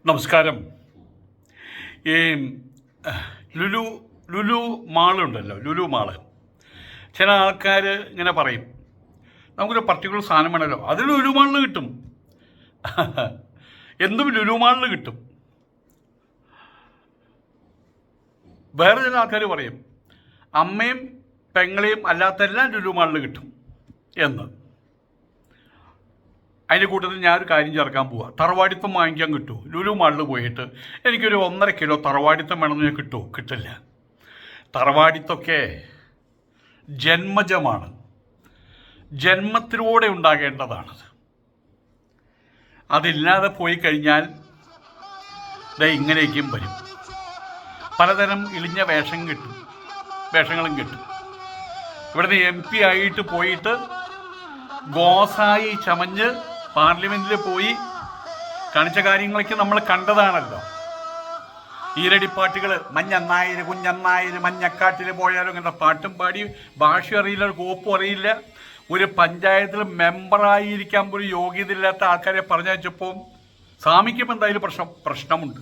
നമസ്കാരം. ഈ ലുലു ലുലു മാളുണ്ടല്ലോ, ലുലു മാള്. ചില ആൾക്കാർ ഇങ്ങനെ പറയും, നമുക്കൊരു പർട്ടിക്കുലർ സാധനം വേണമല്ലോ, അത് ലുലു മാളിൽ കിട്ടും, എന്തും ലുലു മാളിൽ കിട്ടും. വേറെ ചില ആൾക്കാർ പറയും, അമ്മയും പെങ്ങളെയും അല്ലാത്തെല്ലാം ലുലു മാളിൽ കിട്ടും എന്ന്. അതിൻ്റെ കൂട്ടത്തിൽ ഞാനൊരു കാര്യം ചേർക്കാൻ പോവാം. തറവാടിത്തം വാങ്ങിക്കാൻ കിട്ടുമോ? ലുലു മാളിൽ പോയിട്ട് എനിക്കൊരു 1.5 കിലോ തറവാടിത്തം വേണമെന്ന് ഞാൻ കിട്ടുമോ? കിട്ടില്ല. തറവാടിത്തൊക്കെ ജന്മജമാണ്, ജന്മത്തിലൂടെ ഉണ്ടാകേണ്ടതാണത്. അതില്ലാതെ പോയി കഴിഞ്ഞാൽ ഇങ്ങനെയൊക്കെയും വരും. പലതരം ഇളിഞ്ഞ വേഷങ്ങളും കിട്ടും. ഇവിടുന്ന് MP ആയിട്ട് പോയിട്ട് ഗോസായി ചമഞ്ഞ് പാർലമെൻറ്റിൽ പോയി കാണിച്ച കാര്യങ്ങളൊക്കെ നമ്മൾ കണ്ടതാണല്ലോ. ഈരടിപ്പാട്ടുകൾ, മഞ്ഞന്നായിര് കുഞ്ഞന്നായിര് മഞ്ഞക്കാട്ടിൽ പോയാലും ഇങ്ങനത്തെ പാട്ടും പാടി, ഭാഷ അറിയില്ല, ഒരു കോപ്പും അറിയില്ല, ഒരു പഞ്ചായത്തിൽ മെമ്പറായിരിക്കാൻ പോലും യോഗ്യതയില്ലാത്ത ആൾക്കാരെ പറഞ്ഞയച്ചപ്പോൾ സ്വാമിക്കും എന്തായാലും പ്രശ്നമുണ്ട്.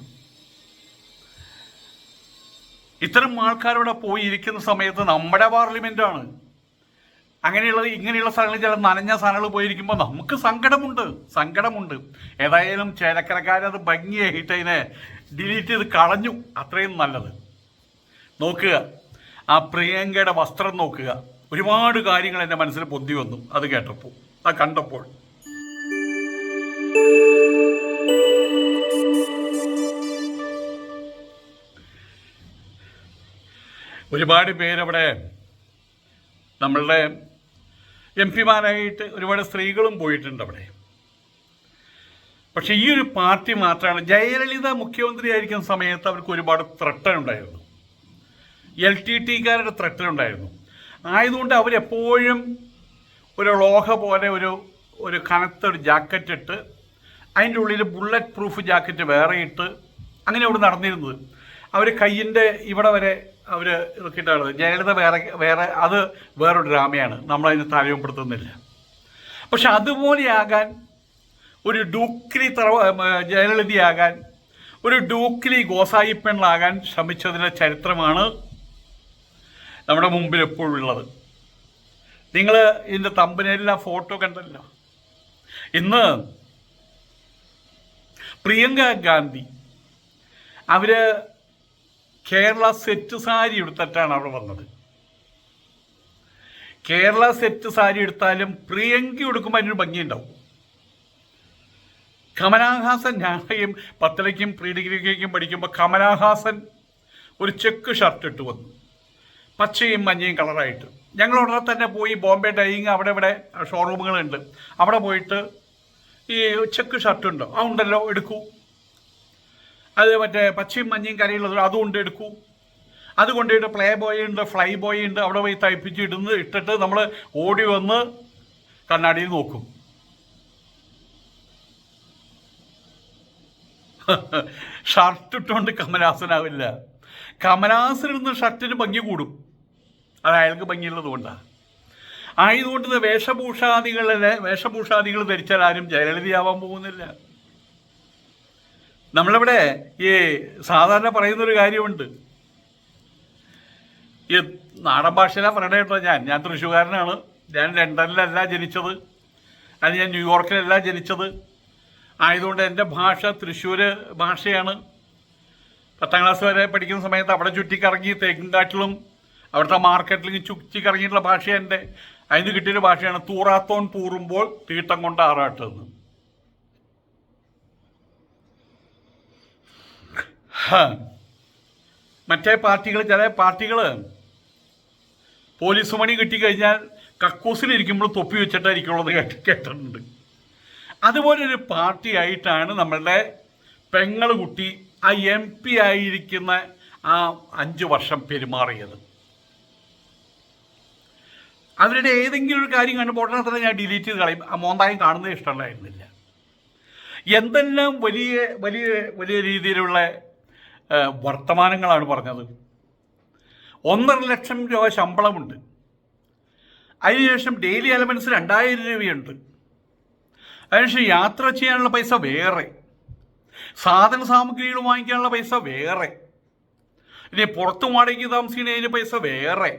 ഇത്തരം ആൾക്കാരോടെ പോയി ഇരിക്കുന്ന സമയത്ത് നമ്മുടെ പാർലമെൻറ്റാണ്. ഇങ്ങനെയുള്ള സ്ഥലങ്ങളിൽ ചില നനഞ്ഞ സാധനങ്ങൾ പോയിരിക്കുമ്പോൾ നമുക്ക് സങ്കടമുണ്ട്. ഏതായാലും ചേലക്കരക്കാരത് ഭംഗിയായിട്ട് അതിനെ ഡിലീറ്റ് ചെയ്ത് കളഞ്ഞു. അത്രയും നല്ലത്. നോക്കുക, ആ പ്രിയങ്കയുടെ വസ്ത്രം നോക്കുക. ഒരുപാട് കാര്യങ്ങൾ എൻ്റെ മനസ്സിൽ പൊന്തി വന്നു അത് കേട്ടപ്പോൾ, അത് കണ്ടപ്പോൾ. ഒരുപാട് പേരവിടെ നമ്മളുടെ MP മാരായിട്ട് ഒരുപാട് സ്ത്രീകളും പോയിട്ടുണ്ട് അവിടെ. പക്ഷേ ഈ ഒരു പാർട്ടി മാത്രമാണ്. ജയലളിത മുഖ്യമന്ത്രി ആയിരിക്കുന്ന സമയത്ത് അവർക്ക് ഒരുപാട് ത്രട്ടനുണ്ടായിരുന്നു, LTTക്കാരുടെ ത്രട്ടനുണ്ടായിരുന്നു. ആയതുകൊണ്ട് അവരെപ്പോഴും ഒരു ലോഹ പോലെ ഒരു കനത്തൊരു ജാക്കറ്റ് ഇട്ട്, അതിൻ്റെ ഉള്ളിൽ ബുള്ളറ്റ് പ്രൂഫ് ജാക്കറ്റ് വേറെ ഇട്ട് അങ്ങനെ അവിടെ നടന്നിരുന്നത്. അവർ കയ്യിൻ്റെ ഇവിടെ വരെ അവർ ഇതൊക്കെ ഇട്ടാണ്. ജയലളിത വേറെ അത് വേറൊരു ഡ്രാമയാണ്, നമ്മളതിന് താഴെപ്പെടുത്തുന്നില്ല. പക്ഷെ അതുപോലെയാകാൻ ഒരു ഡൂക്ലി ജയലളിതയാകാൻ, ഒരു ഡൂക്ലി ഗോസായി പെണ്ണാകാൻ ശ്രമിച്ചതിൻ്റെ ചരിത്രമാണ് നമ്മുടെ മുമ്പിൽ എപ്പോഴും ഉള്ളത്. നിങ്ങൾ ഇതിൻ്റെ തമ്പനയിലെ ഫോട്ടോ കണ്ടല്ലോ. ഇന്ന് പ്രിയങ്ക ഗാന്ധി അവർ കേരള സെറ്റ് സാരി എടുത്തിട്ടാണ് അവിടെ വന്നത്. കേരള സെറ്റ് സാരി എടുത്താലും പ്രിയങ്ക എടുക്കുമ്പോൾ അതിനൊരു ഭംഗിയുണ്ടാവും. കമലഹാസൻ, ഞാനും 10ലേക്കും പ്രീ ഡിഗ്രിക്കും പഠിക്കുമ്പോൾ കമലഹാസൻ ഒരു ചെക്ക് ഷർട്ട് ഇട്ട് വന്നു, പച്ചയും മഞ്ഞയും കളറായിട്ട്. ഞങ്ങൾ ഉടനെ തന്നെ പോയി ബോംബെ ഡൈയിങ് അവിടെ ഷോറൂമുകളുണ്ട്, അവിടെ പോയിട്ട് ഈ ചെക്ക് ഷർട്ട് ഉണ്ടോ? ആ ഉണ്ടല്ലോ, എടുക്കൂ. അത് മറ്റേ പച്ചയും മഞ്ഞയും കരയുള്ളത് അതുകൊണ്ട് എടുക്കൂ. അത് കൊണ്ടുപോയിട്ട് പ്ലേ ബോയ് ഉണ്ട്, ഫ്ലൈ ബോയ് ഉണ്ട്, അവിടെ പോയി ഇട്ടിട്ട് നമ്മൾ ഓടി വന്ന് കണ്ണാടിയിൽ നോക്കും. ഷർട്ട് ഇട്ടുകൊണ്ട് കമലഹാസനാവില്ല. കമലഹാസനിടുന്ന ഷർട്ടിന് ഭംഗി കൂടും, അത് അയാൾക്ക് ഭംഗിയുള്ളത് കൊണ്ടാണ്. ആയതുകൊണ്ട് വേഷഭൂഷാദികൾ ധരിച്ചാൽ ആരും ജയലളിതയാവാൻ പോകുന്നില്ല. നമ്മളിവിടെ ഈ സാധാരണ പറയുന്നൊരു കാര്യമുണ്ട്, ഈ നാടൻ ഭാഷയിലാണ് പറയണ കേട്ടോ. ഞാൻ തൃശ്ശൂർകാരനാണ്. ഞാൻ ലണ്ടനിലല്ല ജനിച്ചത്, അത് ഞാൻ ന്യൂയോർക്കിലല്ല ജനിച്ചത്. ആയതുകൊണ്ട് എൻ്റെ ഭാഷ തൃശ്ശൂർ ഭാഷയാണ്. 10ാം ക്ലാസ് വരെ പഠിക്കുന്ന സമയത്ത് അവിടെ ചുറ്റിക്കറങ്ങി തേക്കുംകാട്ടിലും അവിടുത്തെ മാർക്കറ്റിലും ചുറ്റിക്കറങ്ങിയിട്ടുള്ള ഭാഷ എൻ്റെ. അതിന് കിട്ടിയൊരു ഭാഷയാണ് തൂറാത്തോൺ തൂറുമ്പോൾ തീട്ടം കൊണ്ട് ആറാട്ടെന്ന്. മറ്റേ ചില പാർട്ടികൾ പോലീസ് മണി കിട്ടിക്കഴിഞ്ഞാൽ കക്കൂസിലിരിക്കുമ്പോൾ തൊപ്പി വെച്ചിട്ടായിരിക്കുള്ളത് കേട്ടിട്ടുണ്ട്. അതുപോലൊരു പാർട്ടി ആയിട്ടാണ് നമ്മളുടെ പെങ്ങളുകുട്ടി ആ MP ആയിരിക്കുന്ന ആ 5 വർഷം പെരുമാറിയത്. അവരുടെ ഏതെങ്കിലും ഒരു കാര്യം കണ്ടുമ്പോൾ ഉടനെ തന്നെ ഞാൻ ഡിലീറ്റ് ചെയ്ത് കളയും. ആ മോന്തായം കാണുന്നത് ഇഷ്ടമുണ്ടായിരുന്നില്ല. എന്തെല്ലാം വലിയ വലിയ വലിയ രീതിയിലുള്ള വർത്തമാനങ്ങളാണ് പറഞ്ഞത്. 1.5 ലക്ഷം രൂപ ശമ്പളമുണ്ട്, അതിനുശേഷം ഡെയിലി അലവൻസ് 2000 രൂപയുണ്ട്, അതിനുശേഷം യാത്ര ചെയ്യാനുള്ള പൈസ വേറെ, സാധന സാമഗ്രികൾ വാങ്ങിക്കാനുള്ള പൈസ വേറെ, ഇനി പുറത്ത് വാടകയ്ക്ക് താമസിക്കുന്നതിന് പൈസ വേറെ,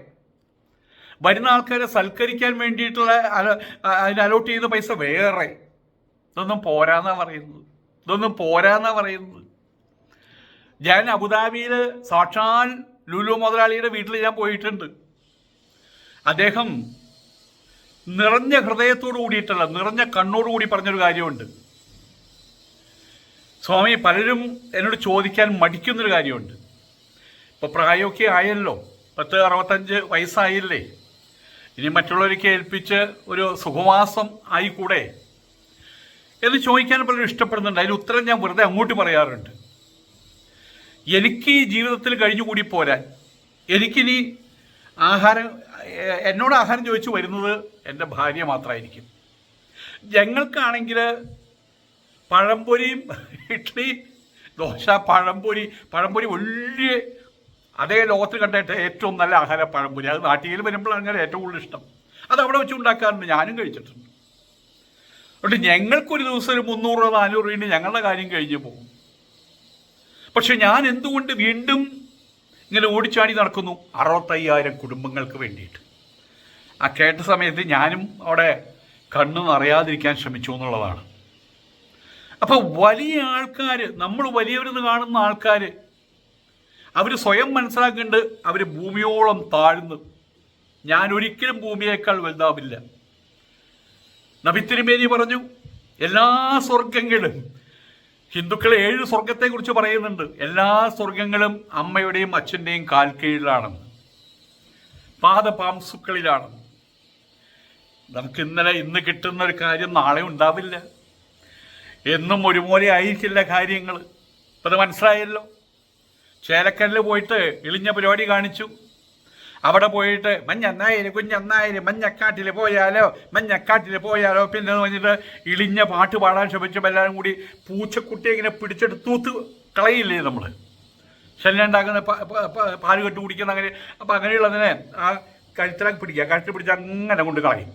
വരുന്ന ആൾക്കാരെ സൽക്കരിക്കാൻ വേണ്ടിയിട്ടുള്ള അതിന് അലോട്ട് ചെയ്യുന്ന പൈസ വേറെ. ഇതൊന്നും പോരാന്നാ പറയുന്നത്. ഞാൻ അബുദാബിയിൽ സാക്ഷാൽ ലുലു മുതലാളിയുടെ വീട്ടിൽ ഞാൻ പോയിട്ടുണ്ട്. അദ്ദേഹം നിറഞ്ഞ ഹൃദയത്തോടു കൂടിയിട്ടല്ല, നിറഞ്ഞ കണ്ണോടു കൂടി പറഞ്ഞൊരു കാര്യമുണ്ട്. സ്വാമി, പലരും എന്നോട് ചോദിക്കാൻ മടിക്കുന്നൊരു കാര്യമുണ്ട്. ഇപ്പോൾ പ്രായമൊക്കെ ആയല്ലോ, 65 വയസ്സായില്ലേ, ഇനി മറ്റുള്ളവർക്ക് ഏൽപ്പിച്ച് ഒരു സുഖവാസം ആയിക്കൂടെ എന്ന് ചോദിക്കാൻ പലരും ഇഷ്ടപ്പെടുന്നുണ്ട്. അതിന് ഉത്തരം ഞാൻ വെറുതെ അങ്ങോട്ട് പറയാറുണ്ട്. എനിക്ക് ഈ ജീവിതത്തിൽ കഴിഞ്ഞുകൂടി പോരാൻ, എനിക്കിനി എന്നോട് ആഹാരം ചോദിച്ചു വരുന്നത് എൻ്റെ ഭാര്യ മാത്രമായിരിക്കും. ഞങ്ങൾക്കാണെങ്കിൽ പഴംപൊരിയും ഇഡ്ഡലി, ദോശ, പഴംപൊരി വലിയ അതേ ലോകത്തിൽ കണ്ടിട്ട് ഏറ്റവും നല്ല ആഹാരം പഴംപൊരി. അത് നാട്ടിൽ വരുമ്പോഴാണ് അങ്ങനെ ഏറ്റവും കൂടുതൽ ഇഷ്ടം. അത് അവിടെ വെച്ച് ഉണ്ടാക്കാറുണ്ട്, ഞാനും കഴിച്ചിട്ടുണ്ട്. അതുകൊണ്ട് ഞങ്ങൾക്കൊരു ദിവസം ഒരു 300-400 രൂപ ഞങ്ങളുടെ കാര്യം കഴിഞ്ഞു പോകും. പക്ഷെ ഞാൻ എന്തുകൊണ്ട് വീണ്ടും ഇങ്ങനെ ഓടിച്ചാടി നടക്കുന്നു? 65,000 കുടുംബങ്ങൾക്ക് വേണ്ടിയിട്ട്. ആ കേട്ട സമയത്ത് ഞാനും അവിടെ കണ്ണു നിറയാതിരിക്കാൻ ശ്രമിച്ചു എന്നുള്ളതാണ്. അപ്പോൾ വലിയ ആൾക്കാർ, നമ്മൾ വലിയവരെന്ന് കാണുന്ന ആൾക്കാർ, അവർ സ്വയം മനസ്സിലാക്കേണ്ടത് അവർ ഭൂമിയോളം താഴ്ന്നു. ഞാൻ ഒരിക്കലും ഭൂമിയേക്കാൾ വലുതാവില്ല. നബി തിരുമേനി പറഞ്ഞു, എല്ലാ സ്വർഗങ്ങളും, ഹിന്ദുക്കൾ 7 സ്വർഗത്തെക്കുറിച്ച് പറയുന്നുണ്ട്, എല്ലാ സ്വർഗങ്ങളും അമ്മയുടെയും അച്ഛൻ്റെയും കാൽ കീഴിലാണെന്ന്, പാദപാംസുക്കളിലാണെന്ന്. നമുക്ക് ഇന്ന് കിട്ടുന്ന ഒരു കാര്യം നാളെ ഉണ്ടാവില്ല. എന്നും ഒരുപോലെ ആയിരിക്കില്ല കാര്യങ്ങൾ. ഇപ്പം അത് മനസ്സിലായല്ലോ. ചേലക്കല്ലിൽ പോയിട്ട് ഇളിഞ്ഞ പരിപാടി കാണിച്ചു. അവിടെ പോയിട്ട് മഞ്ഞന്നായിരം കുഞ്ഞന്നായിരം മഞ്ഞക്കാട്ടിൽ പോയാലോ പിന്നെ പറഞ്ഞിട്ട് ഇളിഞ്ഞ പാട്ട് പാടാൻ ശ്രമിച്ചപ്പോൾ എല്ലാവരും കൂടി പൂച്ചക്കുട്ടിയെ ഇങ്ങനെ പിടിച്ചെടുത്ത് തൂത്ത് കളയില്ലേ നമ്മൾ, ശല്യം ഉണ്ടാക്കുന്ന പാല് കെട്ട് കുടിക്കുന്ന അങ്ങനെ. അപ്പം അങ്ങനെയുള്ളതിനെ ആ കഴുത്തിലാക്കി പിടിച്ച് അങ്ങനെ കൊണ്ട് കളയും.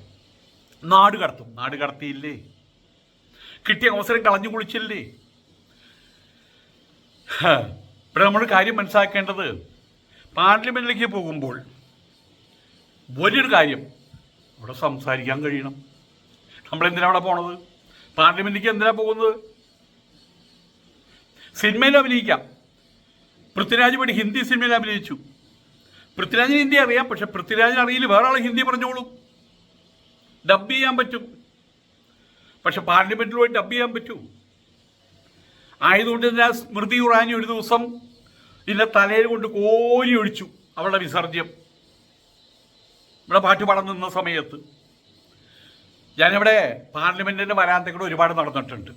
നാട് കടത്തിയില്ലേ, കിട്ടിയ അവസരം കളഞ്ഞു കുളിച്ചില്ലേ. ഇവിടെ നമ്മൾ കാര്യം മനസ്സിലാക്കേണ്ടത്, പാർലമെൻറ്റിലേക്ക് പോകുമ്പോൾ വലിയൊരു കാര്യം, അവിടെ സംസാരിക്കാൻ കഴിയണം. നമ്മളെന്തിനാണ് അവിടെ പോണത്? പാർലമെൻറ്റിലേക്ക് എന്തിനാണ് പോകുന്നത്? സിനിമയിൽ അഭിനയിക്കാം. പൃഥ്വിരാജ് വേണ്ടി ഹിന്ദി സിനിമയിൽ അഭിനയിച്ചു. പൃഥ്വിരാജിന് ഹിന്ദി അറിയാം, പക്ഷെ പൃഥ്വിരാജിന് അറിയില്ല, വേറെ ആൾ ഹിന്ദി പറഞ്ഞോളും, ഡബ് ചെയ്യാൻ പറ്റും. പക്ഷെ പാർലമെൻറ്റിൽ പോയി ഡബ് ചെയ്യാൻ പറ്റൂ. ആയതുകൊണ്ട് തന്നെ സ്മൃതി ഇറാനി ഒരു ദിവസം ഇതിൻ്റെ തലയിൽ കൊണ്ട് കോരി ഒഴിച്ചു അവളുടെ വിസർജ്യം. ഇവിടെ പാട്ട് പാടാൻ നിന്ന സമയത്ത് ഞാനിവിടെ പാർലമെൻറ്റിൻ്റെ വരാന്തക്കൂടെ ഒരുപാട് നടന്നിട്ടുണ്ട്.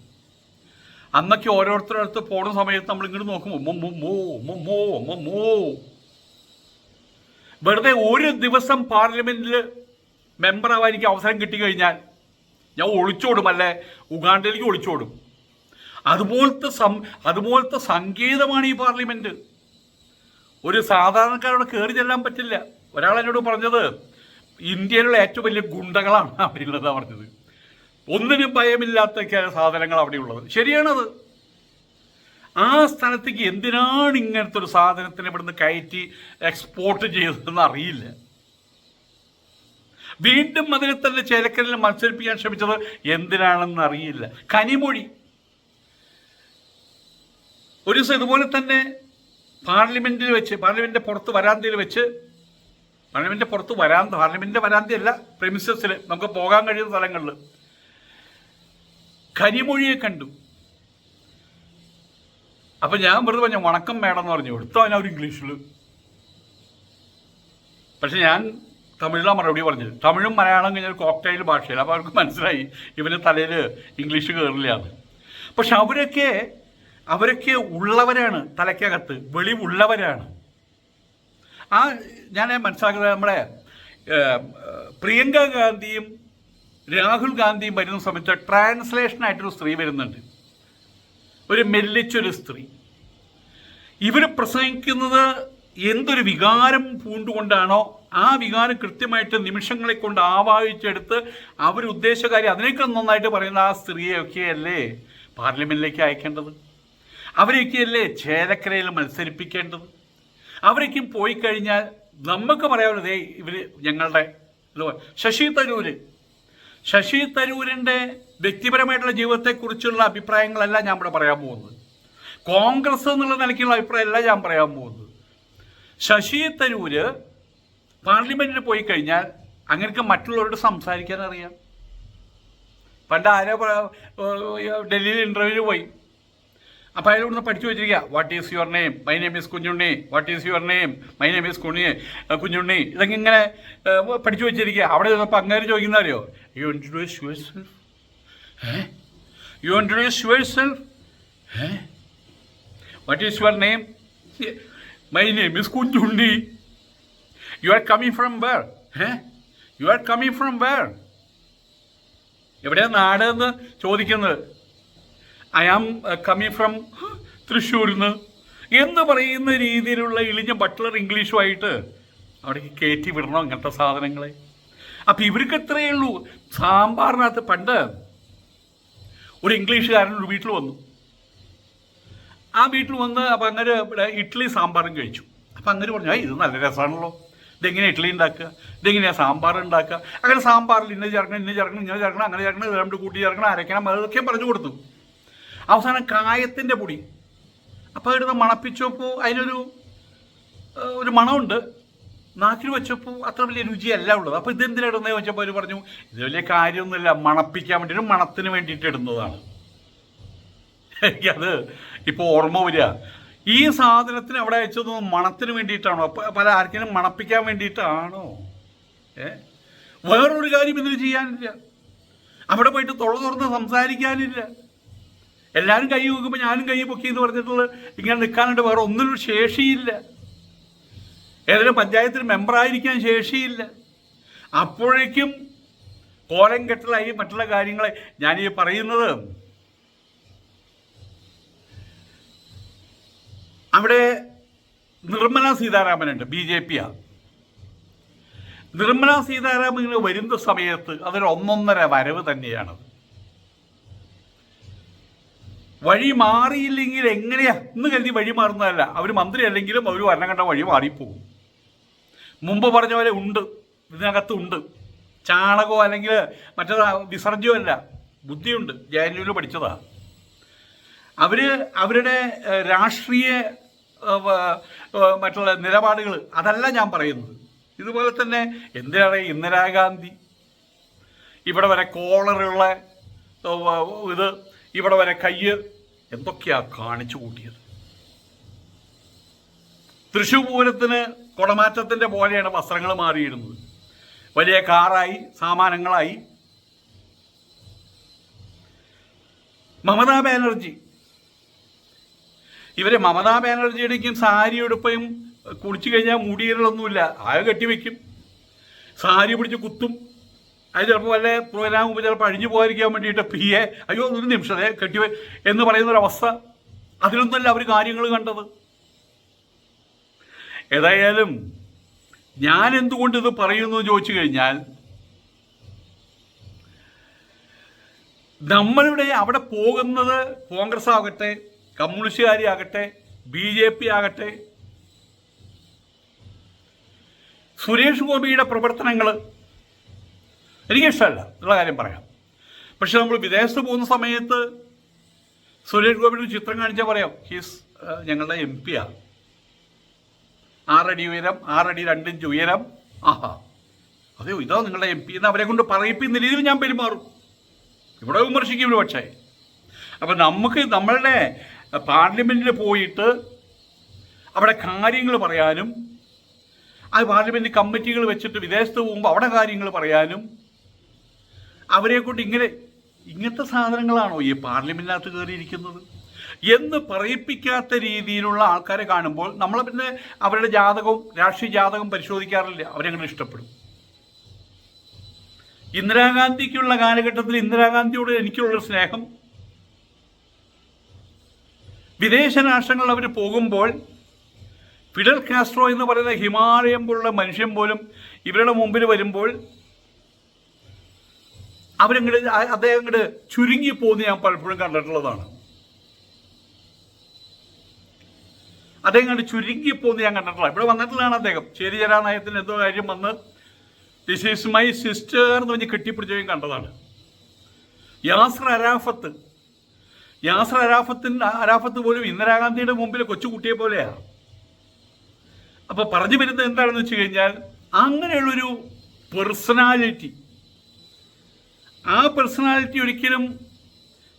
അന്നൊക്കെ ഓരോരുത്തരടുത്ത് പോകുന്ന സമയത്ത് നമ്മൾ ഇങ്ങോട്ട് നോക്കുമ്പോൾ വെറുതെ ഒരു ദിവസം പാർലമെൻറ്റിൽ മെമ്പറാവാൻ എനിക്ക് അവസരം കിട്ടിക്കഴിഞ്ഞാൽ ഞാൻ ഒളിച്ചോടും, അല്ലേ ഉഗാണ്ടയിലേക്ക് ഒളിച്ചോടും. അതുപോലത്തെ സംഗീതമാണ് ഈ പാർലമെൻറ്റ്. ഒരു സാധാരണക്കാരോട് കയറി ചെല്ലാൻ പറ്റില്ല. ഒരാൾ എന്നോട് പറഞ്ഞത് ഇന്ത്യയിലുള്ള ഏറ്റവും വലിയ ഗുണ്ടകളാണ് അവിടെയുള്ളതാണ് പറഞ്ഞത്. ഒന്നിനും ഭയമില്ലാത്ത സാധനങ്ങൾ അവിടെയുള്ളത്. ശരിയാണത്. ആ സ്ഥലത്തേക്ക് എന്തിനാണ് ഇങ്ങനത്തെ ഒരു സാധനത്തിന് ഇവിടുന്ന് കയറ്റി എക്സ്പോർട്ട് ചെയ്തതെന്ന് അറിയില്ല. വീണ്ടും അതിനെ തന്നെ ചേലക്കലിൽ മത്സരിപ്പിക്കാൻ ശ്രമിച്ചത് എന്തിനാണെന്ന് അറിയില്ല. കനിമൊഴി ഒരു ദിവസം ഇതുപോലെ തന്നെ പാർലമെൻറ്റിൻ്റെ പുറത്ത് വരാന്തയിൽ വെച്ച്, പാർലമെൻറ്റിൻ്റെ വരാന്തയല്ല, പ്രെമിസസിൽ നമുക്ക് പോകാൻ കഴിയുന്ന സ്ഥലങ്ങളിൽ കനിമൊഴിയെ കണ്ടു. അപ്പം ഞാൻ വെറുതെ പറഞ്ഞു വണക്കം മേഡം എന്ന് പറഞ്ഞു കൊടുത്തു. അവനവർ ഇംഗ്ലീഷിൽ, പക്ഷെ ഞാൻ തമിഴിലാണ് മറുപടി പറഞ്ഞത്. തമിഴും മലയാളം കഴിഞ്ഞാൽ കോക്ടൈൽ ഭാഷയിൽ. അപ്പോൾ അവർക്ക് മനസ്സിലായി ഇവന് തലയിൽ ഇംഗ്ലീഷ് കയറില്ലാന്ന്. പക്ഷെ അവരൊക്കെ ഉള്ളവരാണ്, തലയ്ക്കകത്ത് വെളിവുള്ളവരാണ്. ഞാൻ മനസ്സിലാക്കുന്നത്, നമ്മുടെ പ്രിയങ്ക ഗാന്ധിയും രാഹുൽ ഗാന്ധിയും വരുന്ന സമയത്ത് ട്രാൻസ്ലേഷനായിട്ടൊരു സ്ത്രീ വരുന്നുണ്ട്, ഒരു മെല്ലിച്ചൊരു സ്ത്രീ. ഇവർ പ്രസംഗിക്കുന്നത് എന്തൊരു വികാരം പൂണ്ടുകൊണ്ടാണോ ആ വികാരം കൃത്യമായിട്ട് നിമിഷങ്ങളെ കൊണ്ട് ആവാഹിച്ചെടുത്ത് അവരുദ്ദേശകാരി അതിനേക്കാൾ നന്നായിട്ട് പറയുന്ന ആ സ്ത്രീയൊക്കെയല്ലേ പാർലമെൻറ്റിലേക്ക് അയക്കേണ്ടത്. അവരൊക്കെയല്ലേ ചേലക്കരയിൽ മത്സരിപ്പിക്കേണ്ടത്. അവരൊക്കെയും പോയി കഴിഞ്ഞാൽ നമുക്ക് പറയാവുന്നത് ഇവർ ഞങ്ങളുടെ ശശി തരൂരിൻ്റെ വ്യക്തിപരമായിട്ടുള്ള ജീവിതത്തെക്കുറിച്ചുള്ള അഭിപ്രായങ്ങളല്ല ഞാൻ ഇവിടെ പറയാൻ പോകുന്നത്. കോൺഗ്രസ് എന്നുള്ള നിലയ്ക്കുള്ള അഭിപ്രായമല്ല ഞാൻ പറയാൻ പോകുന്നത്. ശശി തരൂര് പാർലമെന്റിൽ പോയി കഴിഞ്ഞാൽ അങ്ങനെയൊക്കെ മറ്റുള്ളവരോട് സംസാരിക്കാൻ അറിയാം. പണ്ട് ഡൽഹിയിൽ ഇന്റർവ്യൂവിന് പോയി, അപ്പോൾ അയാളോട് പഠിച്ചു വെച്ചിരിക്കുക, what is your name, my name is Kunjunni, what is your name, my name is Kunjunni, ഇതൊക്കെ ഇങ്ങനെ പഠിച്ചു വെച്ചിരിക്കുക. അവിടെ ചെന്നപ്പോൾ അങ്ങനെ ചോദിക്കുന്ന അറിയോ, you introduce yourself, you introduce yourself, what is your name, my name is Kunjunni, you are coming from where, you are coming from where, എവിടെയാ നാട് എന്ന് ചോദിക്കുന്നത്. ഐ ആം കമ്മിങ് ഫ്രം തൃശ്ശൂരിൽ എന്ന് പറയുന്ന രീതിയിലുള്ള ഇളിഞ്ഞ ബട്ട്ലർ ഇംഗ്ലീഷുമായിട്ട് അവിടേക്ക് കയറ്റി വിടണം അങ്ങനത്തെ സാധനങ്ങളെ. അപ്പം ഇവർക്ക് എത്രയേ ഉള്ളൂ. സാമ്പാറിനകത്ത് പണ്ട് ഒരു ഇംഗ്ലീഷുകാരൻ ഒരു വീട്ടിൽ വന്നു. ആ വീട്ടിൽ വന്ന് അപ്പം അങ്ങനെ ഇവിടെ ഇഡ്ഡലി സാമ്പാറും കഴിച്ചു. അപ്പം അങ്ങനെ പറഞ്ഞു, ഇത് നല്ല രസമാണല്ലോ, ഇതെങ്ങനെ ഇഡ്ഡലി ഉണ്ടാക്കുക, ഇതെങ്ങനെയാണ് സാമ്പാർ ഉണ്ടാക്കുക, അങ്ങനെ സാമ്പാറിൽ ഇന്ന ചേർക്കണം, ഇങ്ങനെ ചേർക്കണം, അങ്ങനെ ചേർക്കണം, ഇത് രണ്ട് കൂട്ടി ചേർക്കണം, അരയ്ക്കണം, അതൊക്കെ പറഞ്ഞു കൊടുത്തു. അവസാനം കായത്തിൻ്റെ പൊടി അപ്പോൾ എടുത്ത് മണപ്പിച്ചപ്പോൾ അതിനൊരു മണമുണ്ട്, നാക്കിൽ വെച്ചപ്പോൾ അത്ര വലിയ രുചിയല്ല ഉള്ളത്. അപ്പോൾ ഇതെന്തിനാ ഇടുന്നത് വെച്ചപ്പോൾ അവർ പറഞ്ഞു, ഇത് വലിയ കാര്യമൊന്നുമില്ല, മണപ്പിക്കാൻ വേണ്ടിയിട്ട്, മണത്തിന് വേണ്ടിയിട്ട് ഇടുന്നതാണ്. എനിക്കത് ഇപ്പോൾ ഓർമ്മ വരിക. ഈ സാധനത്തിന് അവിടെ അയച്ചത് മണത്തിന് വേണ്ടിയിട്ടാണോ, പല ആർക്കെങ്കിലും മണപ്പിക്കാൻ വേണ്ടിയിട്ടാണോ? വേറൊരു കാര്യം ഇതിന് ചെയ്യാനില്ല, അവിടെ പോയിട്ട് തുറന്ന് സംസാരിക്കാനില്ല. എല്ലാവരും കൈ നോക്കുമ്പോൾ ഞാനും കൈ പൊക്കി എന്ന് പറഞ്ഞിട്ടുള്ള ഇങ്ങനെ നിൽക്കാനുണ്ട്. വേറെ ഒന്നിനും ശേഷിയില്ല. ഏതെങ്കിലും പഞ്ചായത്തിൽ മെമ്പറായിരിക്കാൻ ശേഷിയില്ല. അപ്പോഴേക്കും കോലം കെട്ടലായി മറ്റുള്ള കാര്യങ്ങളെ. ഞാനീ പറയുന്നത് അവിടെ നിർമ്മല സീതാരാമനുണ്ട്, BJP. നിർമ്മല സീതാരാമൻ വരുന്ന സമയത്ത് അതൊരു 1.5 വരവ് തന്നെയാണത്. വഴി മാറിയില്ലെങ്കിൽ എങ്ങനെയാ എന്ന് കരുതി വഴി മാറുന്നതല്ല. അവർ മന്ത്രി അല്ലെങ്കിലും അവർ വരണം കണ്ട വഴി മാറിപ്പോകും. മുമ്പ് പറഞ്ഞ പോലെ ഉണ്ട്, ഇതിനകത്തുണ്ട് ചാണകമോ അല്ലെങ്കിൽ മറ്റേത് വിസർജ്യമോ അല്ല, ബുദ്ധിയുണ്ട്. JNU പഠിച്ചതാ. അവരുടെ രാഷ്ട്രീയ മറ്റുള്ള നിലപാടുകൾ അതല്ല ഞാൻ പറയുന്നത്. ഇതുപോലെ തന്നെ എന്തിനാണ് ഇന്ദിരാഗാന്ധി ഇവിടെ വരെ കോളറുള്ള ഇത്, ഇവിടെ വരെ കയ്യ്, എന്തൊക്കെയാ കാണിച്ചു കൂട്ടിയത്. തൃശ്ശൂർ പൂരത്തിന് കുടമാറ്റത്തിൻ്റെ പോലെയാണ് വസ്ത്രങ്ങൾ മാറിയിരുന്നത്. വലിയ കാറായി, സാമാനങ്ങളായി. മമതാ ബാനർജി, മമതാ ബാനർജിയുടെയും സാരി ഉടുപ്പയും കുളിച്ചു കഴിഞ്ഞാൽ മുടിയിലൊന്നുമില്ല, ആകെ കെട്ടിവെക്കും, സാരി പിടിച്ച് കുത്തും. അത് ചിലപ്പോൾ വല്ല പ്രോഗ്രാം മുമ്പ് ചിലപ്പോൾ അഴിഞ്ഞു പോകാതിരിക്കാൻ വേണ്ടിയിട്ട് അയ്യോ ഒരു നിമിഷം കെട്ടിവെ എന്ന് പറയുന്നൊരവസ്ഥ. അതിലൊന്നുമല്ല അവർ കാര്യങ്ങൾ കണ്ടത്. ഏതായാലും ഞാൻ എന്തുകൊണ്ട് ഇത് പറയുന്നു എന്ന് ചോദിച്ചു കഴിഞ്ഞാൽ, നമ്മളിവിടെ അവിടെ പോകുന്നത് കോൺഗ്രസ് ആകട്ടെ, കമ്മ്യൂണിസ്റ്റുകാരിയാകട്ടെ, BJP ആകട്ടെ, സുരേഷ് ഗോപിയുടെ പ്രവർത്തനങ്ങൾ എനിക്കിഷ്ടമല്ല എന്നുള്ള കാര്യം പറയാം. പക്ഷെ നമ്മൾ വിദേശത്ത് പോകുന്ന സമയത്ത് സുരേഷ് ഗോപിയുടെ ചിത്രം കാണിച്ചാൽ പറയാം, ഹീസ് ഞങ്ങളുടെ MP. 6 അടി ഉയരം, 6 അടി 2 ഇഞ്ച് ഉയരം. ആഹാ, അതെയോ ഇതോ നിങ്ങളുടെ MP എന്ന് അവരെ കൊണ്ട് പറയിപ്പിക്കുന്ന രീതിയിൽ ഞാൻ പെരുമാറും. ഇവിടെ വിമർശിക്കും പക്ഷേ. അപ്പം നമ്മളുടെ പാർലമെൻറ്റിൽ പോയിട്ട് അവിടെ കാര്യങ്ങൾ പറയാനും, അത് പാർലമെൻറ്റ് കമ്മിറ്റികൾ വെച്ചിട്ട് വിദേശത്ത് പോകുമ്പോൾ അവിടെ കാര്യങ്ങൾ പറയാനും, അവരെ കൊണ്ട് ഇങ്ങനത്തെ സാധനങ്ങളാണോ ഈ പാർലമെൻറ്റിനകത്ത് കയറിയിരിക്കുന്നത് എന്ന് പറയിപ്പിക്കാത്ത രീതിയിലുള്ള ആൾക്കാരെ കാണുമ്പോൾ നമ്മൾ പിന്നെ അവരുടെ ജാതകവും രാഷ്ട്രീയ ജാതകവും പരിശോധിക്കാറില്ല. അവരങ്ങനെ ഇഷ്ടപ്പെടും. ഇന്ദിരാഗാന്ധിക്കുള്ള കാലഘട്ടത്തിൽ ഇന്ദിരാഗാന്ധിയോട് എനിക്കുള്ളൊരു സ്നേഹം, വിദേശ രാഷ്ട്രങ്ങളിൽ അവർ പോകുമ്പോൾ ഫിഡൽ കാസ്ട്രോ എന്ന് പറയുന്ന ഹിമാലയം പോലുള്ള മനുഷ്യൻ പോലും ഇവരുടെ മുമ്പിൽ വരുമ്പോൾ അദ്ദേഹം ചുരുങ്ങിപ്പോന്ന് ഞാൻ പലപ്പോഴും കണ്ടിട്ടുള്ളതാണ്. അദ്ദേഹം കണ്ട് ചുരുങ്ങിപ്പോന്ന് ഞാൻ കണ്ടിട്ടില്ല. ഇവിടെ വന്നിട്ടുള്ളതാണ് അദ്ദേഹം. ചേരിചേരാ നയത്തിന് എന്തോ കാര്യം വന്ന് ദിസ് ഈസ് മൈ സിസ്റ്റർ എന്ന് പറഞ്ഞ് കെട്ടിപ്പിടിച്ചുകയും കണ്ടതാണ്. യാസർ അറാഫത്ത് പോലും ഇന്ദിരാഗാന്ധിയുടെ മുമ്പിൽ കൊച്ചുകുട്ടിയെ പോലെയാണ്. അപ്പോൾ പറഞ്ഞു വരുന്നത് എന്താണെന്ന് വെച്ച് കഴിഞ്ഞാൽ അങ്ങനെയുള്ളൊരു പേഴ്സണാലിറ്റി, ആ പേഴ്സണാലിറ്റി ഒരിക്കലും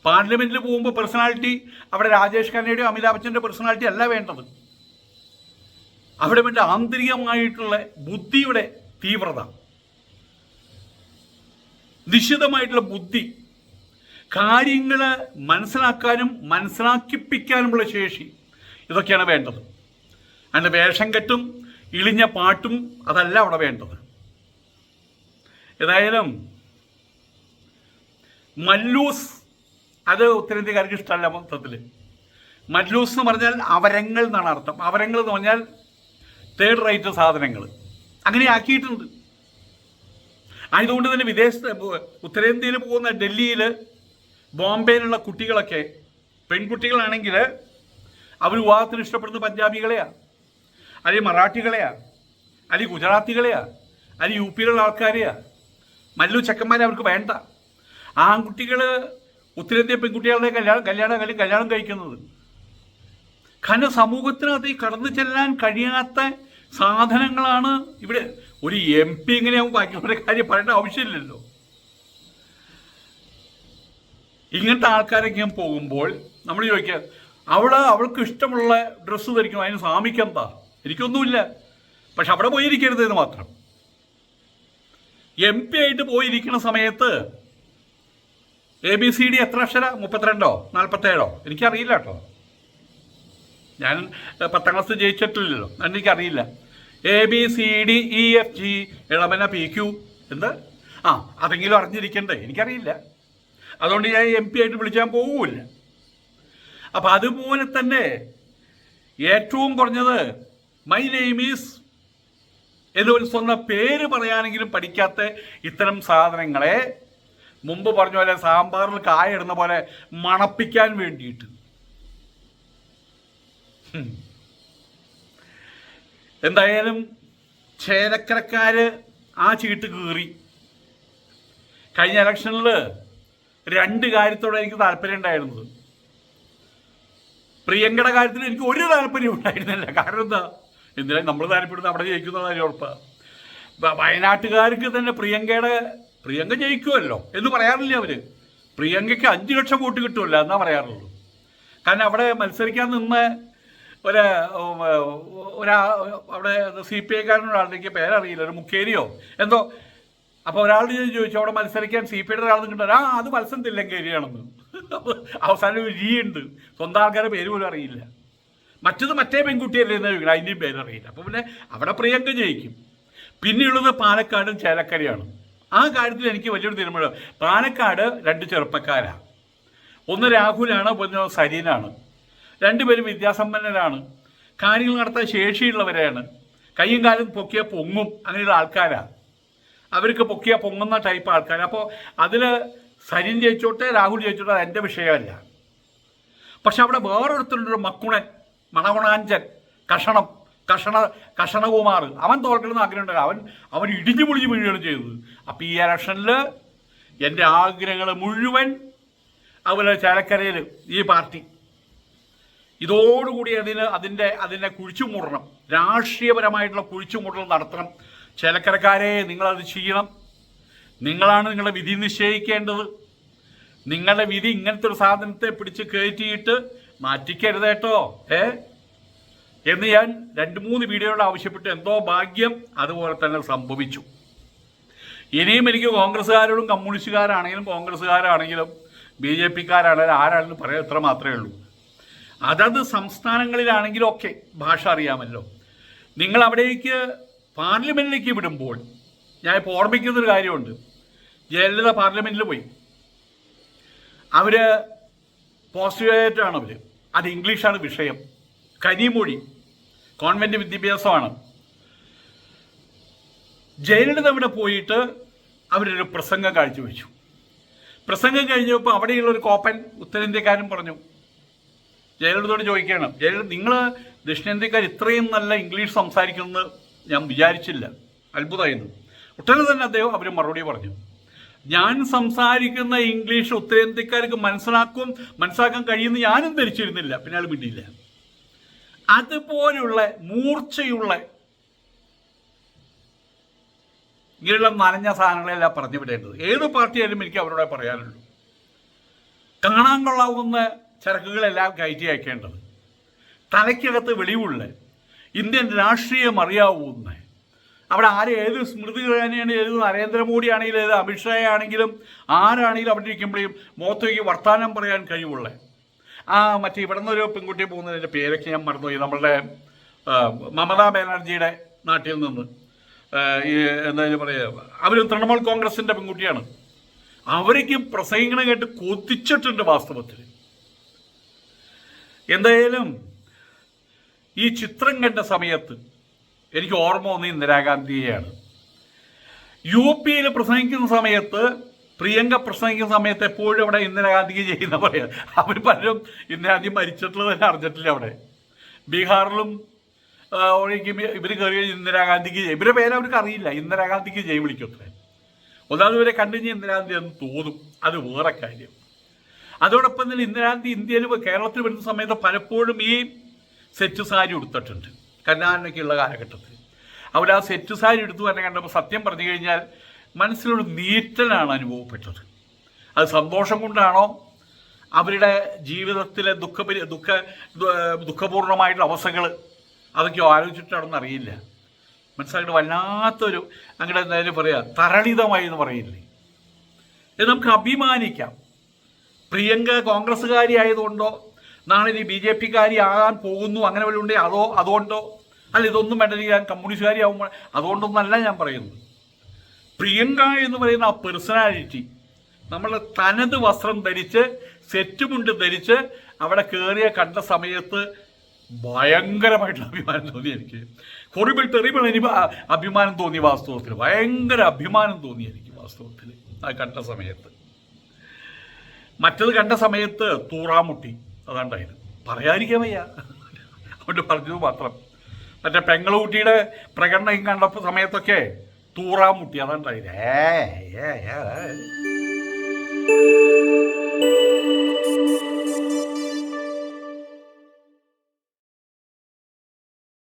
പാർലമെന്റിൽ പോകുമ്പോൾ പേഴ്സണാലിറ്റി അവിടെ രാജേഷ് ഖന്നയുടെയോ അമിതാഭ് ബച്ചൻ്റെ പേഴ്സണാലിറ്റി അല്ല വേണ്ടത്. അവിടെ വേണ്ട ആന്തരികമായിട്ടുള്ള ബുദ്ധിയുടെ തീവ്രത, നിശ്ചിതമായിട്ടുള്ള ബുദ്ധി, കാര്യങ്ങൾ മനസ്സിലാക്കാനും മനസ്സിലാക്കിപ്പിക്കാനുമുള്ള ശേഷി, ഇതൊക്കെയാണ് വേണ്ടത്. അതിൻ്റെ വേഷം കെട്ടും ഇളിഞ്ഞ പാട്ടും അതല്ല അവിടെ വേണ്ടത്. ഏതായാലും മല്ലൂസ് അത് ഉത്തരേന്ത്യക്കാർക്ക് ഇഷ്ടമല്ല. മൊത്തത്തിൽ മജ്ലൂസ് എന്ന് പറഞ്ഞാൽ അവരങ്ങൾ എന്നാണ് അർത്ഥം. അവരങ്ങൾ എന്ന് പറഞ്ഞാൽ തേർഡ് റേറ്റ് സാധനങ്ങൾ, അങ്ങനെ ആക്കിയിട്ടുണ്ട്. ആയതുകൊണ്ട് തന്നെ ഉത്തരേന്ത്യയിൽ പോകുന്ന ഡൽഹിയിൽ ബോംബെയിലുള്ള കുട്ടികളൊക്കെ പെൺകുട്ടികളാണെങ്കിൽ അവർ വിവാഹത്തിന് ഇഷ്ടപ്പെടുന്ന പഞ്ചാബികളെയാ, അല്ലെങ്കിൽ മറാഠികളെയാ, അല്ലെങ്കിൽ ഗുജറാത്തികളെയാ, അല്ലെങ്കിൽ യു പിയിലുള്ള ആൾക്കാരെയാ. മല്ലു ചെക്കന്മാരെ അവർക്ക് വേണ്ട. ആൺകുട്ടികൾ ഉത്തരേന്ത്യൻ പെൺകുട്ടികളുടെ കല്യാണം കഴിക്കുന്നത്. കാരണം സമൂഹത്തിനകത്ത് ഈ കടന്നു ചെല്ലാൻ കഴിയാത്ത സാധനങ്ങളാണ് ഇവിടെ. ഒരു MP ഇങ്ങനെയാവും ബാക്കിയുള്ള കാര്യം പറയേണ്ട ആവശ്യമില്ലല്ലോ. ഇങ്ങനത്തെ ആൾക്കാരൊക്കെ പോകുമ്പോൾ നമ്മൾ ചോദിക്കുക, അവൾക്ക് ഇഷ്ടമുള്ള ഡ്രസ്സ് ധരിക്കണം, അതിന് സ്വാമിക്കെന്താ? എനിക്കൊന്നുമില്ല. പക്ഷെ അവിടെ പോയിരിക്കരുത് എന്ന് മാത്രം. MP ആയിട്ട് പോയിരിക്കുന്ന സമയത്ത് ABCD എത്ര അക്ഷര? 32 47 എനിക്കറിയില്ല കേട്ടോ. ഞാൻ 10ാം ക്ലാസ് ജയിച്ചിട്ടില്ലല്ലോ, എനിക്കറിയില്ല. ABCDEFG ഇളമന PQ എന്ത് അതെങ്കിലും അറിഞ്ഞിരിക്കണ്ടേ? എനിക്കറിയില്ല. അതുകൊണ്ട് ഞാൻ MP ആയിട്ട് വിളിച്ചാൽ പോവില്ല. അപ്പം അതുപോലെ തന്നെ ഏറ്റവും കുറഞ്ഞത് മൈ നെയിം ഈസ് എന്നൊരു സ്വന്തം പേര് പറയാനെങ്കിലും പഠിക്കാത്ത ഇത്തരം സാധനങ്ങളെ മുമ്പ് പറഞ്ഞ പോലെ സാമ്പാറിൽ കായ ഇടുന്ന പോലെ മണപ്പിക്കാൻ വേണ്ടിയിട്ട് എന്തായാലും ചേലക്കരക്കാര് ആ ചീട്ട് കീറി. കഴിഞ്ഞ ഇലക്ഷനിൽ 2 കാര്യത്തോടെ എനിക്ക് താല്പര്യം ഉണ്ടായിരുന്നത്. പ്രിയങ്കയുടെ കാര്യത്തിൽ എനിക്ക് ഒരു താല്പര്യം ഉണ്ടായിരുന്നില്ല. കാരണം എന്താ? എന്തിനാണ് നമ്മൾ താല്പര്യപ്പെടുന്നത്? അവിടെ ജയിക്കുന്ന കാര്യം ഉറപ്പാണ്. വയനാട്ടുകാർക്ക് തന്നെ പ്രിയങ്ക ജയിക്കുമല്ലോ എന്ന് പറയാറില്ല അവർ. പ്രിയങ്കയ്ക്ക് 5 ലക്ഷം വോട്ട് കിട്ടുമല്ലോ എന്നാ പറയാറുള്ളൂ. കാരണം അവിടെ മത്സരിക്കാൻ നിന്ന് അവിടെ CPI-കാരനൊരാളിലേക്ക് പേരറിയില്ല, ഒരു മുക്കേരിയോ എന്തോ. അപ്പോൾ ഒരാൾ ചോദിച്ചു അവിടെ മത്സരിക്കാൻ CPI-യുടെ ഒരാൾ നിൽക്കണ്ട. അത് മത്സരം തില്ലങ്കേരിയാണെന്ന്. അവസാനം ഒരു ഉണ്ട്, സ്വന്തം ആൾക്കാരെ പേര് പോലും അറിയില്ല. മറ്റേ പെൺകുട്ടിയല്ലേ എന്ന് ചോദിക്കണം, അതിൻ്റെയും പേരറിയില്ല. അപ്പോൾ പിന്നെ അവിടെ പ്രിയങ്ക ജയിക്കും. പിന്നെയുള്ളത് പാലക്കാടും ചേലക്കരയാണ്. ആ കാര്യത്തിൽ എനിക്ക് വലിയൊരു തീരുമാനം. പാലക്കാട് 2 ചെറുപ്പക്കാരാണ്. ഒന്ന് രാഹുലാണ്, ഒന്ന് സരീനാണ്. 2 പേരും വിദ്യാസമ്പന്നരാണ്, കാര്യങ്ങൾ നടത്താൻ ശേഷിയുള്ളവരാണ്. കയ്യും കാലും പൊക്കിയാൽ പൊങ്ങും, അങ്ങനെയുള്ള ആൾക്കാരാണ്. അവർക്ക് പൊക്കിയാൽ പൊങ്ങുന്ന ടൈപ്പ് ആൾക്കാർ. അപ്പോൾ അതിൽ സരീൻ ജയിച്ചോട്ടെ രാഹുൽ ജയിച്ചോട്ടെ അത് എൻ്റെ വിഷയമല്ല. പക്ഷെ അവിടെ വേറൊരുത്തരുണ്ടൊരു മക്കുണൻ, മണകുണാഞ്ചൻ, കഷണകുമാർ, അവൻ തോൽക്കണമെന്ന് ആഗ്രഹമുണ്ടായിരുന്നു. അവൻ ഇടിഞ്ഞു പൊളിഞ്ഞ് വീഴുകയാണ് ചെയ്തത്. അപ്പം ഈ ഇലക്ഷനിൽ എൻ്റെ ആഗ്രഹങ്ങൾ മുഴുവൻ അതുപോലെ ചേലക്കരയിൽ ഈ പാർട്ടി ഇതോടുകൂടി അതിനെ കുഴിച്ചുമൂടണം, രാഷ്ട്രീയപരമായിട്ടുള്ള കുഴിച്ചുമൂടൽ നടത്തണം. ചേലക്കരക്കാരെ നിങ്ങളത് ചെയ്യണം. നിങ്ങളാണ് നിങ്ങളുടെ വിധി നിശ്ചയിക്കേണ്ടത്. നിങ്ങളുടെ വിധി ഇങ്ങനത്തെ ഒരു സാധനത്തെ പിടിച്ച് കയറ്റിയിട്ട് മാറ്റിക്കരുത് കേട്ടോ എന്ന് ഞാൻ 2-3 വീഡിയോയോട് ആവശ്യപ്പെട്ട് എന്തോ ഭാഗ്യം അതുപോലെ തന്നെ സംഭവിച്ചു. ഇനിയും എനിക്ക് കോൺഗ്രസ്സുകാരോടും കോൺഗ്രസ്സുകാരാണെങ്കിലും BJP-ക്കാരാണെങ്കിലും ആരാണെങ്കിലും പറയാൻ ഇത്ര മാത്രമേ ഉള്ളൂ. അതത് സംസ്ഥാനങ്ങളിലാണെങ്കിലും ഒക്കെ ഭാഷ അറിയാമല്ലോ. നിങ്ങൾ അവിടേക്ക് പാർലമെൻറ്റിലേക്ക് വിടുമ്പോൾ ഞാൻ ഇപ്പോൾ ഓർമ്മിക്കുന്നൊരു കാര്യമുണ്ട്. ജയലളിത പാർലമെൻറ്റിൽ പോയി. അവർ പോസ്റ്റ്ഗ്രാജുവേറ്റാണ്. അത് ഇംഗ്ലീഷാണ് വിഷയം, കനിമൊഴി, കോൺവെൻറ്റ് വിദ്യാഭ്യാസമാണ്. ജയലളിത അവിടെ പോയിട്ട് അവരൊരു പ്രസംഗം കാഴ്ചവെച്ചു. പ്രസംഗം കഴിഞ്ഞപ്പോൾ അവിടെയുള്ളൊരു കോപ്പൻ ഉത്തരേന്ത്യക്കാരൻ പറഞ്ഞു, ജയലളിതയോട് ചോദിക്കണം, ജയലളിത നിങ്ങൾ ദക്ഷിണേന്ത്യക്കാർ ഇത്രയും നല്ല ഇംഗ്ലീഷ് സംസാരിക്കുമെന്ന് ഞാൻ വിചാരിച്ചില്ല. അത്ഭുതമായിരുന്നു. ഉടനെ തന്നെ അദ്ദേഹം അവർ മറുപടി പറഞ്ഞു, ഞാൻ സംസാരിക്കുന്ന ഇംഗ്ലീഷ് ഉത്തരേന്ത്യക്കാർക്ക് മനസ്സിലാക്കാൻ കഴിയുമെന്ന് ഞാനും ധരിച്ചിരുന്നില്ല. പിന്നെ ആൾ മിണ്ടിയില്ല. അതുപോലുള്ള മൂർച്ചയുള്ള ഇങ്ങനെയുള്ള നനഞ്ഞ സാധനങ്ങളെല്ലാം പറഞ്ഞു വിടേണ്ടത്. ഏത് പാർട്ടിയായാലും എനിക്ക് അവരോട് പറയാനുള്ളൂ, കാണാൻ കൊള്ളാവുന്ന ചരക്കുകളെല്ലാം കയറ്റി അയക്കേണ്ടത്, തലയ്ക്കകത്ത് വെളിവുള്ള ഇന്ത്യൻ രാഷ്ട്രീയം അറിയാവുന്ന, അവിടെ ഏത് സ്മൃതി ഇറാനിയാണ്, ഏത് നരേന്ദ്രമോദി ആണെങ്കിലും, ഏത് അമിത്ഷാ ആണെങ്കിലും, ആരാണെങ്കിലും അവിടെ ഇരിക്കുമ്പോഴേയും മുഖത്തേക്ക് വർത്തമാനം പറയാൻ കഴിവുള്ള മറ്റേ ഇവിടെ നിന്നൊരു പെൺകുട്ടി പോകുന്നതിൻ്റെ പേരൊക്കെ ഞാൻ മറന്നുപോയി, നമ്മളുടെ മമതാ ബാനർജിയുടെ നാട്ടിൽ നിന്ന് എന്തായാലും പറയുക, അവർ തൃണമൂൽ കോൺഗ്രസിൻ്റെ പെൺകുട്ടിയാണ്. അവരേക്ക് പ്രസംഗിക്കണം കേട്ട് കൊതിച്ചിട്ടുണ്ട് വാസ്തവത്തിൽ. എന്തായാലും ഈ ചിത്രം കണ്ട സമയത്ത് എനിക്ക് ഓർമ്മ വന്ന ഇന്ദിരാഗാന്ധിയെയാണ്. UP-യിൽ പ്രസംഗിക്കുന്ന സമയത്ത്, പ്രിയങ്ക പ്രസംഗിക്കുന്ന സമയത്ത് എപ്പോഴും അവിടെ ഇന്ദിരാഗാന്ധിക്ക് ചെയ്യുന്ന പറയാം. അവർ പലരും ഇന്ദിരാഗാന്ധി മരിച്ചിട്ടുള്ളത് തന്നെ അറിഞ്ഞിട്ടില്ല. അവിടെ ബീഹാറിലും ഒഴിക്കും ഇവർ കയറിയ ഇന്ദിരാഗാന്ധിക്ക് ഇവരുടെ പേര് അവർക്ക് അറിയില്ല. ഇന്ദിരാഗാന്ധിക്ക് ജയ് വിളിക്കത്രേ. ഒന്നാമത് ഇവരെ കണ്ടു കഴിഞ്ഞാൽ ഇന്ദിരാഗാന്ധി എന്ന് തോന്നും, അത് വേറെ കാര്യം. അതോടൊപ്പം തന്നെ ഇന്ദിരാഗാന്ധി ഇന്ത്യയിൽ കേരളത്തിൽ വരുന്ന സമയത്ത് പലപ്പോഴും ഈ സെറ്റ് സാരി ഉടുത്തിട്ടുണ്ട്. കരുണാനിധിക്കുള്ള കാലഘട്ടത്തിൽ അവർ ആ സെറ്റ് സാരി എടുത്തു തന്നെ കണ്ടപ്പോൾ സത്യം പറഞ്ഞു കഴിഞ്ഞാൽ മനസ്സിലൊരു നീറ്റലാണ് അനുഭവപ്പെട്ടത്. അത് സന്തോഷം കൊണ്ടാണോ, അവരുടെ ജീവിതത്തിലെ ദുഃഖപൂർണമായിട്ടുള്ള അവസ്ഥകൾ അതൊക്കെ ആലോചിച്ചിട്ടാണെന്ന് അറിയില്ല. മനസ്സിലായിട്ട് വല്ലാത്തൊരു അങ്ങനെ എന്തായാലും പറയുക തരളിതമായി എന്ന് പറയില്ലേ, ഇത് നമുക്ക് അഭിമാനിക്കാം. പ്രിയങ്ക കോൺഗ്രസ്സുകാരി ആയതുകൊണ്ടോ നാളെ ഇനി BJP-കാരി ആകാൻ പോകുന്നു അങ്ങനെ വല്ല ഉണ്ടേ അതുകൊണ്ടോ അല്ല ഇതൊന്നും വേണ്ട ഞാൻ കമ്മ്യൂണിസ്റ്റുകാരി ആകുമ്പോൾ അതുകൊണ്ടൊന്നല്ല ഞാൻ പറയുന്നത്. പ്രിയങ്ക എന്ന് പറയുന്ന ആ പേഴ്സണാലിറ്റി, നമ്മൾ തനത് വസ്ത്രം ധരിച്ച് സെറ്റുമുണ്ട് ധരിച്ച് അവിടെ കയറിയ കണ്ട സമയത്ത് ഭയങ്കരമായിട്ടുള്ള അഭിമാനം തോന്നി എനിക്ക്. ടെറിബിൾ എനിക്ക് അഭിമാനം തോന്നി വാസ്തവത്തിൽ, ഭയങ്കര അഭിമാനം തോന്നി എനിക്ക് വാസ്തവത്തിൽ അത് കണ്ട സമയത്ത്. മറ്റത് കണ്ട സമയത്ത് തൂറാമുട്ടി അതാണ്ടായിരുന്നു, പറയാതിരിക്കാൻ വയ്യ, അതുകൊണ്ട് പറഞ്ഞത് മാത്രം. മറ്റേ പെങ്ങളുകുട്ടിയുടെ പ്രകടനം കണ്ട സമയത്തൊക്കെ തൂറാമുട്ടി അതാണ്ടായിരുന്നു.